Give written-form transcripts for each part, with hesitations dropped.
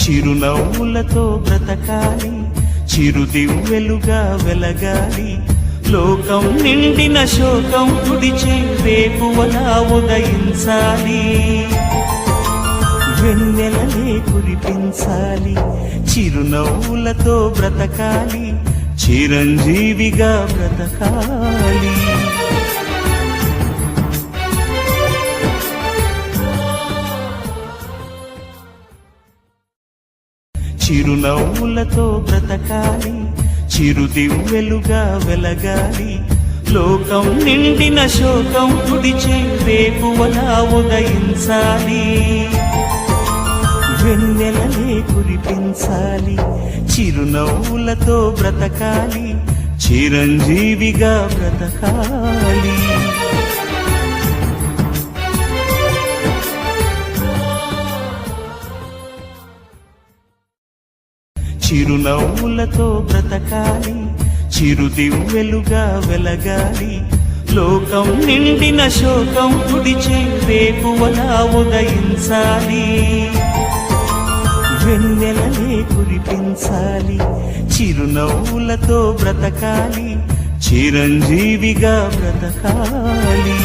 చిరునవ్వులతో బ్రతకాలి, చిరుదివ్వెలుగా వెలగాలి. లోకం నిండిన శోకం తుడిచే వేకువలా ఉదయించాలి. వెన్నెలలే కురిపించాలి, చిరునవ్వులతో బ్రతకాలి, చిరంజీవిగా బ్రతకాలి. చిరునవ్వులతో బ్రతకాలి, చిరుదివ్వెలుగా వెలగాలి. లోకం నిండిన శోకం తుడిచే వేకువలా ఉదయించాలి. వెన్నెలలే కురిపించాలి, చిరునవ్వులతో బ్రతకాలి, చిరంజీవిగా బ్రతకాలి. చిరునవ్వులతో బ్రతకాలి, చిరుదివ్వెలుగా వెలగాలి. లోకం నిండిన శోకం తుడిచే వేకువలా ఉదయించాలి. వెన్నెలలే కురిపించాలి, చిరునవ్వులతో బ్రతకాలి, చిరంజీవిగా బ్రతకాలి.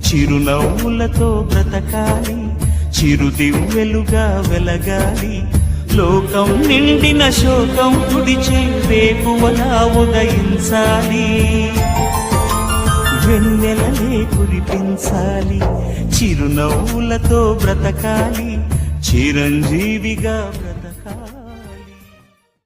చిరునవ్వులతో బ్రతకాలి, చిరుదివ్వెలుగా వెలగాలి. లోకం నిండిన శోకం తుడిచే వేకువలా ఉదయించాలి. వెన్నెలలే కురిపించాలి, చిరునవ్వులతో బ్రతకాలి, చిరంజీవిగా